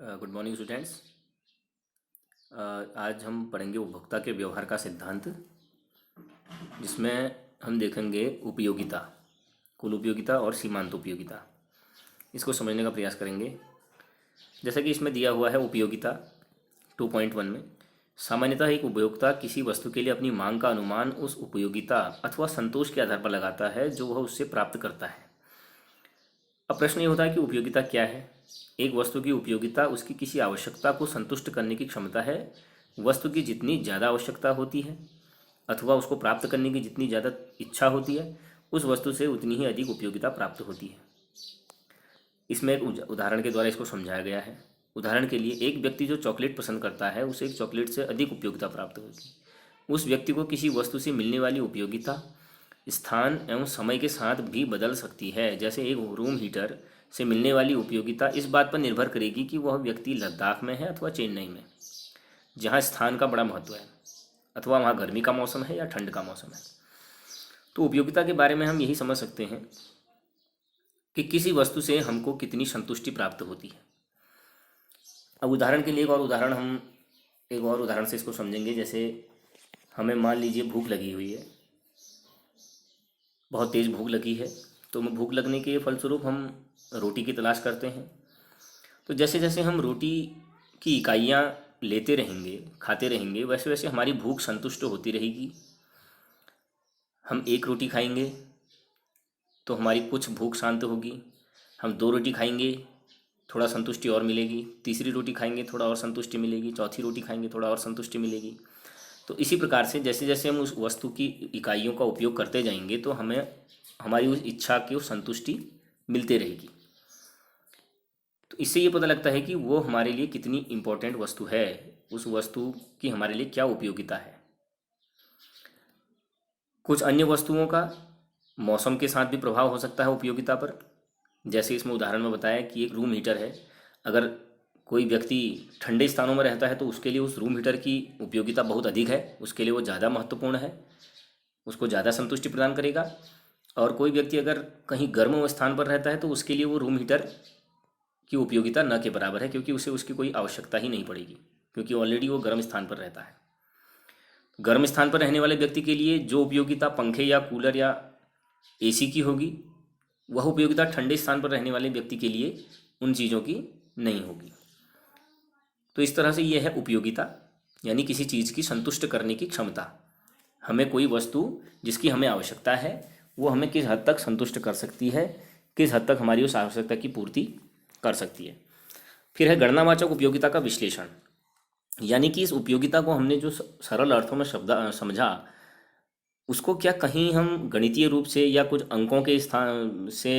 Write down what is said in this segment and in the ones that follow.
Good morning students. आज हम पढ़ेंगे उपभोक्ता के व्यवहार का सिद्धांत, जिसमें हम देखेंगे उपयोगिता, कुल उपयोगिता और सीमांत उपयोगिता। इसको समझने का प्रयास करेंगे। जैसा कि इसमें दिया हुआ है उपयोगिता 2.1 में, सामान्यतः एक उपभोक्ता किसी वस्तु के लिए अपनी मांग का अनुमान उस उपयोगिता अथवा संतोष के आधार पर लगाता है जो वह उससे प्राप्त करता है। अब प्रश्न ये होता है कि उपयोगिता क्या है। एक वस्तु की उपयोगिता उसकी किसी आवश्यकता को संतुष्ट करने की क्षमता है। वस्तु की जितनी ज़्यादा आवश्यकता होती है अथवा उसको प्राप्त करने की जितनी ज़्यादा इच्छा होती है, उस वस्तु से उतनी ही अधिक उपयोगिता प्राप्त होती है। इसमें एक उदाहरण के द्वारा इसको समझाया गया है। उदाहरण के लिए, एक व्यक्ति जो चॉकलेट पसंद करता है उसे एक चॉकलेट से अधिक उपयोगिता प्राप्त होगी। उस व्यक्ति को किसी वस्तु से मिलने वाली उपयोगिता स्थान एवं समय के साथ भी बदल सकती है। जैसे एक रूम हीटर से मिलने वाली उपयोगिता इस बात पर निर्भर करेगी कि वह व्यक्ति लद्दाख में है अथवा चेन्नई में, जहाँ स्थान का बड़ा महत्व है, अथवा वहाँ गर्मी का मौसम है या ठंड का मौसम है। तो उपयोगिता के बारे में हम यही समझ सकते हैं कि किसी वस्तु से हमको कितनी संतुष्टि प्राप्त होती है। अब उदाहरण के लिए हम एक और उदाहरण से इसको समझेंगे। जैसे हमें मान लीजिए भूख लगी हुई है, बहुत तेज़ भूख लगी है, तो भूख लगने के फलस्वरूप हम रोटी की तलाश करते हैं। तो जैसे जैसे हम रोटी की इकाइयाँ लेते रहेंगे, खाते रहेंगे, वैसे वैसे हमारी भूख संतुष्ट होती रहेगी। हम एक रोटी खाएंगे तो हमारी कुछ भूख शांत होगी। हम दो रोटी खाएंगे, थोड़ा संतुष्टि और मिलेगी। तीसरी रोटी खाएंगे, थोड़ा और संतुष्टि मिलेगी। चौथी रोटी खाएंगे, थोड़ा और संतुष्टि मिलेगी। तो इसी प्रकार से जैसे जैसे हम उस वस्तु की इकाइयों का उपयोग करते जाएंगे तो हमें हमारी उस इच्छा की उस संतुष्टि मिलते रहेगी। तो इससे ये पता लगता है कि वो हमारे लिए कितनी इम्पोर्टेंट वस्तु है, उस वस्तु की हमारे लिए क्या उपयोगिता है। कुछ अन्य वस्तुओं का मौसम के साथ भी प्रभाव हो सकता है उपयोगिता पर। जैसे इसमें उदाहरण में बताया कि एक रूम हीटर है, अगर कोई व्यक्ति ठंडे स्थानों में रहता है तो उसके लिए उस रूम हीटर की उपयोगिता बहुत अधिक है, उसके लिए वो ज़्यादा महत्वपूर्ण है, उसको ज़्यादा संतुष्टि प्रदान करेगा। और कोई व्यक्ति अगर कहीं गर्म स्थान पर रहता है तो उसके लिए वो रूम हीटर की उपयोगिता न के बराबर है, क्योंकि उसे उसकी कोई आवश्यकता ही नहीं पड़ेगी, क्योंकि ऑलरेडी वो गर्म स्थान पर रहता है। गर्म स्थान पर रहने वाले व्यक्ति के लिए जो उपयोगिता पंखे या कूलर या एसी की होगी, वह उपयोगिता ठंडे स्थान पर रहने वाले व्यक्ति के लिए उन चीज़ों की नहीं होगी। तो इस तरह से यह है उपयोगिता, यानी किसी चीज़ की संतुष्ट करने की क्षमता। हमें कोई वस्तु जिसकी हमें आवश्यकता है वो हमें किस हद तक संतुष्ट कर सकती है, किस हद तक हमारी उस आवश्यकता की पूर्ति कर सकती है। फिर है गणनावाचक उपयोगिता का विश्लेषण, यानी कि इस उपयोगिता को हमने जो सरल अर्थों में शब्द समझा, उसको क्या कहीं हम गणितीय रूप से या कुछ अंकों के स्थान से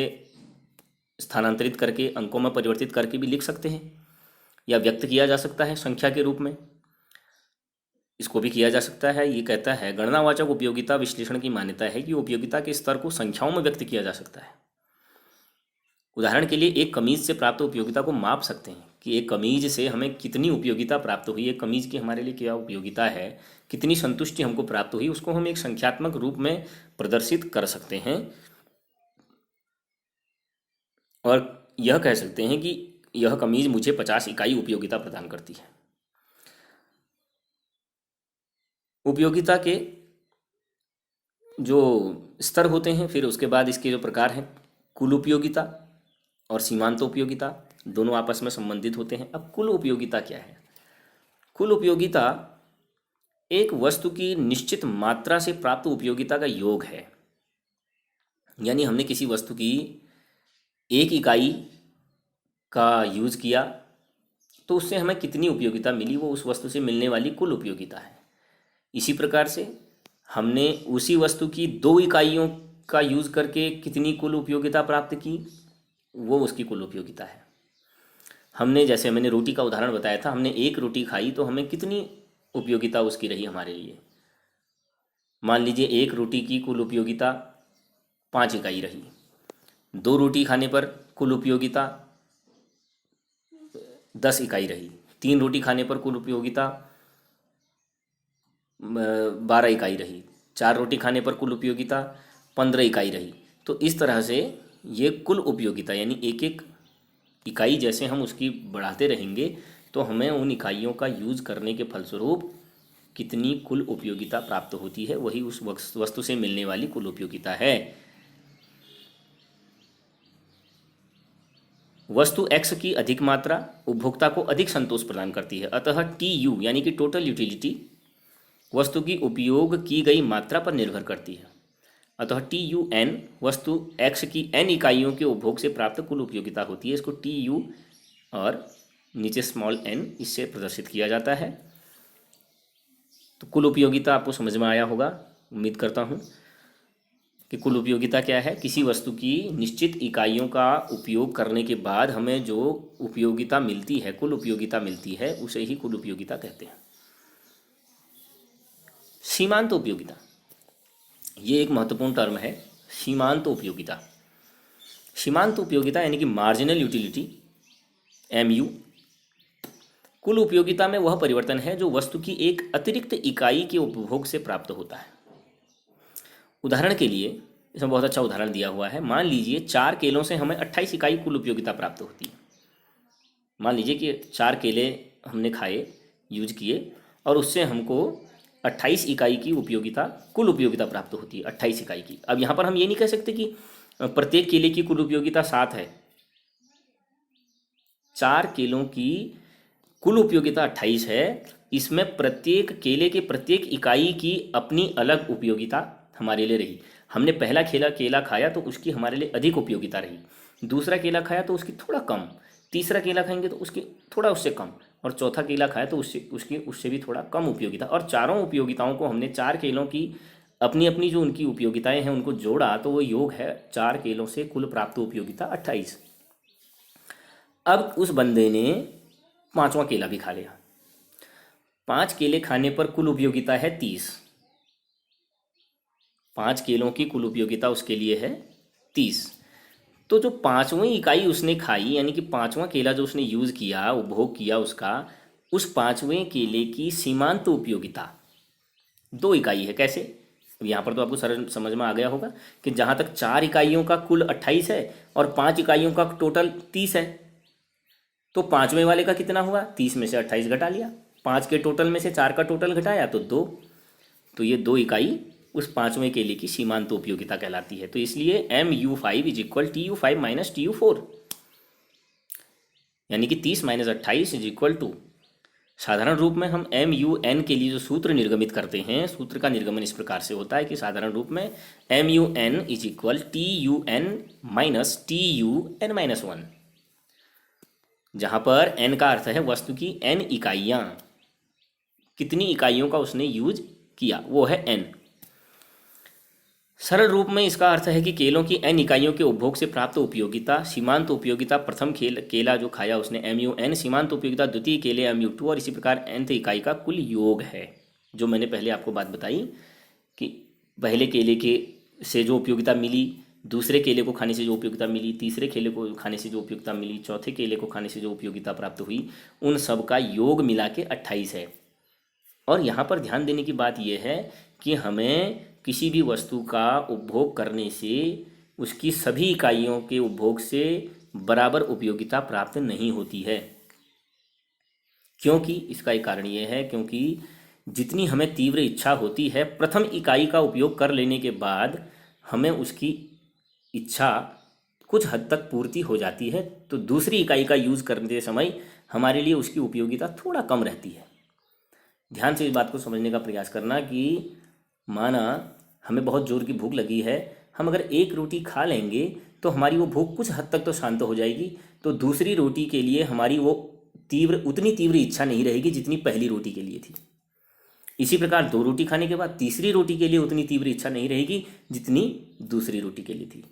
स्थानांतरित करके, अंकों में परिवर्तित करके भी लिख सकते हैं, या व्यक्त किया जा सकता है संख्या के रूप में। इसको भी किया जा सकता है। ये कहता है गणनावाचक उपयोगिता विश्लेषण की मान्यता है कि उपयोगिता के स्तर को संख्याओं में व्यक्त किया जा सकता है। उदाहरण के लिए, एक कमीज से प्राप्त उपयोगिता को माप सकते हैं कि एक कमीज से हमें कितनी उपयोगिता प्राप्त हुई, एक कमीज की हमारे लिए क्या उपयोगिता है, कितनी संतुष्टि हमको प्राप्त हुई, उसको हम एक संख्यात्मक रूप में प्रदर्शित कर सकते हैं। और यह कह सकते हैं कि यह कमीज मुझे 50 इकाई उपयोगिता प्रदान करती है। उपयोगिता के जो स्तर होते हैं, फिर उसके बाद इसके जो प्रकार हैं, कुल उपयोगिता और सीमांत उपयोगिता, दोनों आपस में संबंधित होते हैं। अब कुल उपयोगिता क्या है? कुल उपयोगिता एक वस्तु की निश्चित मात्रा से प्राप्त उपयोगिता का योग है। यानी हमने किसी वस्तु की एक इकाई का यूज़ किया तो उससे हमें कितनी उपयोगिता मिली, वो उस वस्तु से मिलने वाली कुल उपयोगिता है। इसी प्रकार से हमने उसी वस्तु की 2 इकाइयों का यूज़ करके कितनी कुल उपयोगिता प्राप्त की, वो उसकी कुल उपयोगिता है। हमने, जैसे मैंने रोटी का उदाहरण बताया था, हमने एक रोटी खाई तो हमें कितनी उपयोगिता उसकी रही हमारे लिए। मान लीजिए एक रोटी की कुल उपयोगिता 5 इकाई रही। 2 रोटी खाने पर कुल उपयोगिता 10 इकाई रही। 3 रोटी खाने पर कुल उपयोगिता 12 इकाई रही। 4 रोटी खाने पर कुल उपयोगिता 15 इकाई रही। तो इस तरह से ये कुल उपयोगिता, यानी एक एक इकाई जैसे हम उसकी बढ़ाते रहेंगे तो हमें उन इकाइयों का यूज़ करने के फलस्वरूप कितनी कुल उपयोगिता प्राप्त होती है, वही उस वस्तु से मिलने वाली कुल उपयोगिता है। वस्तु एक्स की अधिक मात्रा उपभोक्ता को अधिक संतोष प्रदान करती है, अतः टी यू यानी कि टोटल यूटिलिटी वस्तु की उपयोग की गई मात्रा पर निर्भर करती है। अतः टी यू एन वस्तु एक्स की एन इकाइयों के उपभोग से प्राप्त कुल उपयोगिता होती है। इसको टी यू और नीचे स्मॉल एन इससे प्रदर्शित किया जाता है। तो कुल उपयोगिता आपको समझ में आया होगा, उम्मीद करता हूँ कि कुल उपयोगिता क्या है। किसी वस्तु की निश्चित इकाइयों का उपयोग करने के बाद हमें जो उपयोगिता मिलती है, कुल उपयोगिता मिलती है, उसे ही कुल उपयोगिता कहते हैं। सीमांत उपयोगिता, ये एक महत्वपूर्ण टर्म है। सीमांत उपयोगिता, सीमांत उपयोगिता यानी कि मार्जिनल यूटिलिटी MU कुल उपयोगिता में वह परिवर्तन है जो वस्तु की एक अतिरिक्त इकाई के उपभोग से प्राप्त होता है। उदाहरण के लिए इसमें बहुत अच्छा उदाहरण दिया हुआ है। मान लीजिए 4 केलों से हमें 28 इकाई कुल उपयोगिता प्राप्त होती है। मान लीजिए कि 4 केले हमने खाए, यूज किए, और उससे हमको 28 इकाई की उपयोगिता, कुल उपयोगिता प्राप्त होती है, 28 इकाई की। अब यहाँ पर हम ये नहीं कह सकते कि प्रत्येक केले की कुल उपयोगिता 7 है। 4 केलों की कुल उपयोगिता 28 है। इसमें प्रत्येक केले के प्रत्येक इकाई की अपनी अलग उपयोगिता हमारे लिए रही। हमने पहला केला खाया तो उसकी हमारे लिए अधिक उपयोगिता रही, दूसरा केला खाया तो उसकी थोड़ा कम, तीसरा केला खाएंगे तो उसकी थोड़ा उससे कम, और चौथा केला खाया तो उससे भी थोड़ा कम उपयोगिता। और चारों उपयोगिताओं को हमने 4 केलों की अपनी अपनी जो उनकी उपयोगिताएं हैं उनको जोड़ा तो वो योग है 4 केलों से कुल प्राप्त उपयोगिता 28। अब उस बंदे ने 5वां केला भी खा लिया। 5 केले खाने पर कुल उपयोगिता है 30। 5 केलों की कुल उपयोगिता उसके लिए है 30। तो जो 5वीं इकाई उसने खाई, यानी कि 5वां केला जो उसने यूज़ किया, उपभोग किया उसका, उस 5वें केले की सीमांत उपयोगिता 2 इकाई है। कैसे? यहाँ पर तो आपको सरल समझ में आ गया होगा कि जहाँ तक 4 इकाइयों का कुल 28 है और 5 इकाइयों का टोटल 30 है, तो 5वें वाले का कितना हुआ? 30 में से 28 घटा लिया, 5 के टोटल में से 4 का टोटल घटाया तो 2। तो ये 2 इकाई उस 5वें केले की सीमांत उपयोगिता कहलाती है। तो इसलिए MU5 is equal TU5 minus TU4, यानी कि 30 माइनस 28 इज इक्वल टू, साधारण रूप में हम MUN के लिए जो सूत्र निर्गमित करते हैं, सूत्र का निर्गमन इस प्रकार से होता है कि साधारण रूप में MUN is equal TUN minus TUN minus 1, जहाँ पर n का अर्थ है वस्तु की n इकाइयाँ, कितनी इकाइयों का उसने यूज किया, वो है n। सरल रूप में इसका अर्थ है कि केलों की n इकाइयों के उपभोग से प्राप्त उपयोगिता, सीमांत उपयोगिता प्रथम केला जो खाया उसने MUN, सीमांत उपयोगिता द्वितीय केले MU2, और इसी प्रकार nth इकाई का कुल योग है। जो मैंने पहले आपको बात बताई कि पहले केले के से जो उपयोगिता मिली, दूसरे केले को खाने से जो उपयोगिता मिली, तीसरे केले को खाने से जो उपयोगिता मिली, चौथे केले को खाने से जो उपयोगिता प्राप्त हुई, उन सब का योग मिला के 28 है। और यहाँ पर ध्यान देने की बात यह है कि हमें किसी भी वस्तु का उपभोग करने से उसकी सभी इकाइयों के उपभोग से बराबर उपयोगिता प्राप्त नहीं होती है। क्योंकि इसका एक कारण ये है, क्योंकि जितनी हमें तीव्र इच्छा होती है प्रथम इकाई का उपयोग कर लेने के बाद हमें उसकी इच्छा कुछ हद तक पूर्ति हो जाती है, तो दूसरी इकाई का यूज़ करते समय हमारे लिए उसकी उपयोगिता थोड़ा कम रहती है। ध्यान से इस बात को समझने का प्रयास करना कि माना हमें बहुत जोर की भूख लगी है, हम अगर एक रोटी खा लेंगे तो हमारी वो भूख कुछ हद तक तो शांत हो जाएगी, तो दूसरी रोटी के लिए हमारी वो उतनी तीव्र इच्छा नहीं रहेगी जितनी पहली रोटी के लिए थी। इसी प्रकार 2 रोटी खाने के बाद तीसरी रोटी के लिए उतनी तीव्र इच्छा नहीं रहेगी जितनी दूसरी रोटी के लिए थी।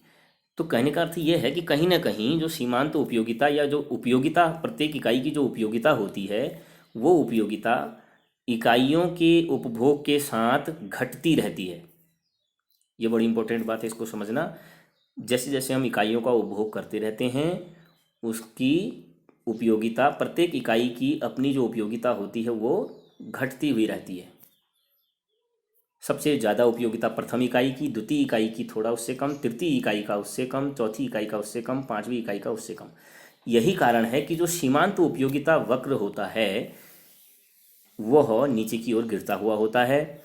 तो कहने का अर्थ यह है कि कहीं ना कहीं जो सीमांत उपयोगिता या जो उपयोगिता, प्रत्येक इकाई की जो उपयोगिता होती है, वो उपयोगिता इकाइयों के उपभोग के साथ घटती रहती है। ये बड़ी इंपॉर्टेंट बात है, इसको समझना। जैसे जैसे हम इकाइयों का उपभोग करते रहते हैं, उसकी उपयोगिता, प्रत्येक इकाई की अपनी जो उपयोगिता होती है वो घटती हुई रहती है। सबसे ज़्यादा उपयोगिता प्रथम इकाई की, द्वितीय इकाई की थोड़ा उससे कम, तृतीय इकाई का उससे कम, चौथी इकाई का उससे कम, 5वीं इकाई का उससे कम। यही कारण है कि जो सीमांत उपयोगिता वक्र होता है वह नीचे की ओर गिरता हुआ होता है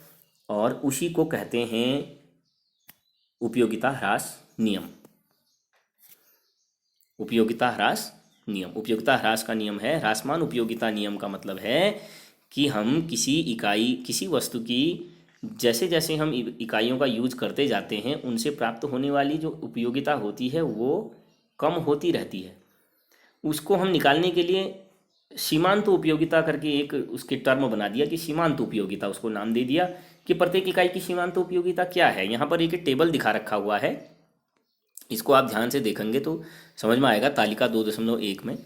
और उसी को कहते हैं उपयोगिता ह्रास नियम। उपयोगिता ह्रास नियम, उपयोगिता ह्रास का नियम है। ह्रासमान उपयोगिता नियम का मतलब है कि हम किसी वस्तु की जैसे जैसे हम इकाइयों का यूज करते जाते हैं उनसे प्राप्त होने वाली जो उपयोगिता होती है वो कम होती रहती है। उसको हम निकालने के लिए सीमांत उपयोगिता करके एक उसके टर्म बना दिया कि सीमांत उपयोगिता, उसको नाम दे दिया कि प्रत्येक इकाई की सीमांत उपयोगिता क्या है। यहाँ पर एक टेबल दिखा रखा हुआ है, इसको आप ध्यान से देखेंगे तो समझ में आएगा। तालिका 2.1 में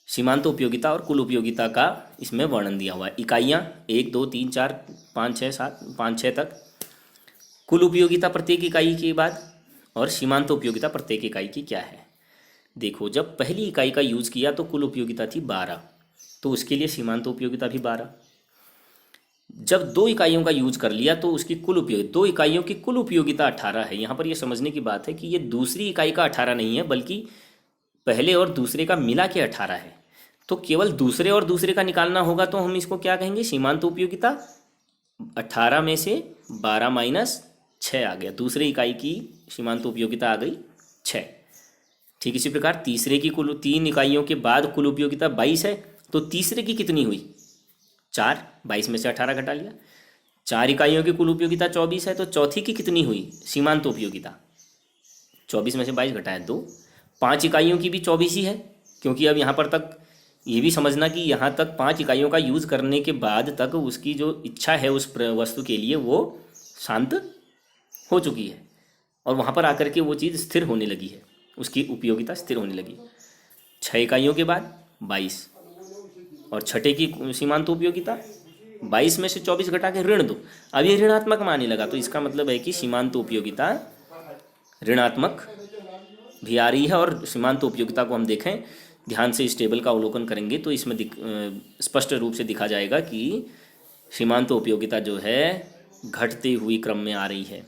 सीमांत उपयोगिता और कुल उपयोगिता का इसमें वर्णन दिया हुआ है। इकाइयाँ 1 2 3 4 5 6 7 5 6 तक, कुल उपयोगिता प्रत्येक इकाई के बाद, और सीमांत उपयोगिता प्रत्येक इकाई की क्या है। देखो, जब पहली इकाई का यूज़ किया तो कुल उपयोगिता थी 12, तो उसके लिए सीमांत उपयोगिता भी 12। जब 2 इकाइयों का यूज कर लिया तो उसकी कुल उपयोग 2 इकाइयों की कुल उपयोगिता 18 है। यहाँ पर यह समझने की बात है कि ये दूसरी इकाई का 18 नहीं है, बल्कि पहले और दूसरे का मिला के 18 है। तो केवल दूसरे और दूसरे का निकालना होगा तो हम इसको क्या कहेंगे, सीमांत उपयोगिता। 18 में से 12 माइनस 6 आ गया, दूसरी इकाई की सीमांत उपयोगिता आ गई 6। ठीक इसी प्रकार तीसरे की कुल 3 इकाइयों के बाद कुल उपयोगिता 22 है, तो तीसरे की कितनी हुई 4, 22 में से 18 घटा लिया। 4 इकाइयों की कुल उपयोगिता 24 है, तो चौथी की कितनी हुई सीमांत उपयोगिता, 24 में से 22 घटाया 2। 5 इकाइयों की भी 24 ही है, क्योंकि अब यहाँ पर तक ये भी समझना कि यहाँ तक 5 इकाइयों का यूज़ करने के बाद तक उसकी जो इच्छा है उस वस्तु के लिए वो शांत हो चुकी है और वहाँ पर आकर के वो चीज़ स्थिर होने लगी है, उसकी उपयोगिता स्थिर होने लगी। 6 इकाइयों के बाद 22 और छठे की सीमांत उपयोगिता 22 में से 24 घटा के ऋण 2। अब ये ऋणात्मक मानने लगा, तो इसका मतलब है कि सीमांत उपयोगिता ऋणात्मक भी आ रही है। और सीमांत उपयोगिता को हम देखें ध्यान से, इस टेबल का अवलोकन करेंगे तो इसमें स्पष्ट रूप से दिखा जाएगा कि सीमांत उपयोगिता जो है घटती हुई क्रम में आ रही है।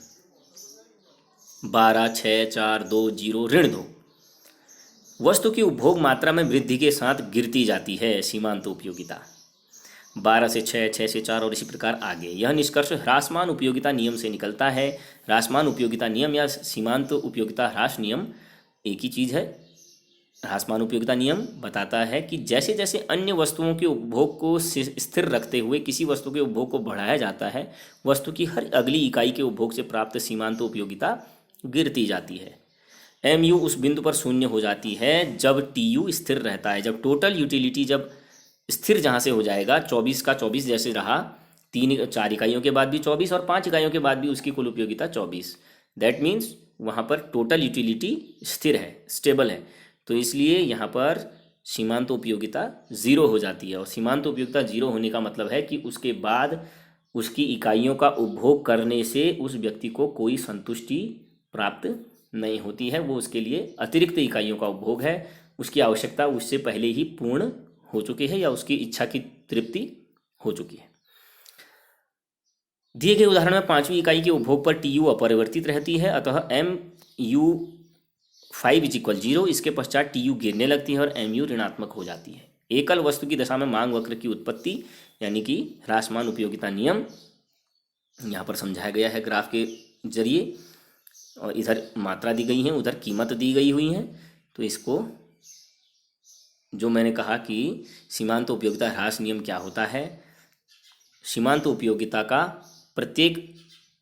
12 6 4 2 0 ऋण 2। वस्तु की उपभोग मात्रा में वृद्धि के साथ गिरती जाती है सीमांत उपयोगिता। 12 से 6, 6 से 4 और इसी प्रकार आगे। यह निष्कर्ष ह्रासमान उपयोगिता नियम से निकलता है। ह्रासमान उपयोगिता नियम या सीमांत उपयोगिता ह्रास नियम एक ही चीज़ है। ह्रासमान उपयोगिता नियम बताता है कि जैसे जैसे अन्य वस्तुओं के उपभोग को स्थिर रखते हुए किसी वस्तु के उपभोग को बढ़ाया जाता है, वस्तु की हर अगली इकाई के उपभोग से प्राप्त सीमांत उपयोगिता गिरती जाती है। MU उस बिंदु पर शून्य हो जाती है जब TU स्थिर रहता है। जब टोटल यूटिलिटी जब स्थिर जहाँ से हो जाएगा, 24 का 24 जैसे रहा, 4 इकाइयों के बाद भी 24 और 5 इकाइयों के बाद भी उसकी कुल उपयोगिता 24, दैट मीन्स वहाँ पर टोटल यूटिलिटी स्थिर है, स्टेबल है। तो इसलिए यहाँ पर सीमांत उपयोगिता 0 हो जाती है। और सीमांत उपयोगिता 0 होने का मतलब है कि उसके बाद उसकी इकाइयों का उपभोग करने से उस व्यक्ति को कोई संतुष्टि प्राप्त नहीं होती है। वो उसके लिए अतिरिक्त इकाइयों का उपभोग है, उसकी आवश्यकता उससे पहले ही पूर्ण हो चुकी है या उसकी इच्छा की तृप्ति हो चुकी है। दिए गए उदाहरण में 5वीं इकाई के उपभोग पर TU अपरिवर्तित रहती है, अतः MU5 = 0। इसके पश्चात TU गिरने लगती है और MU ऋणात्मक हो जाती है। एकल वस्तु की दशा में मांग वक्र की उत्पत्ति यानी कि ह्रासमान उपयोगिता नियम यहाँ पर समझाया गया है ग्राफ के जरिए, और इधर मात्रा दी गई है, उधर कीमत दी गई हुई है। तो इसको जो मैंने कहा कि सीमांत उपयोगिता ह्रास नियम क्या होता है, सीमांत उपयोगिता का प्रत्येक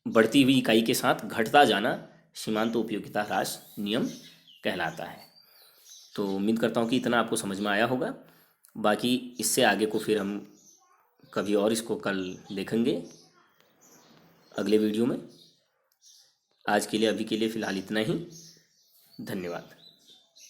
बढ़ती हुई इकाई के साथ घटता जाना सीमांत उपयोगिता ह्रास नियम कहलाता है। तो उम्मीद करता हूँ कि इतना आपको समझ में आया होगा। बाकी इससे आगे को फिर हम कभी और इसको कल देखेंगे अगले वीडियो में। आज के लिए, अभी के लिए फ़िलहाल इतना ही। धन्यवाद।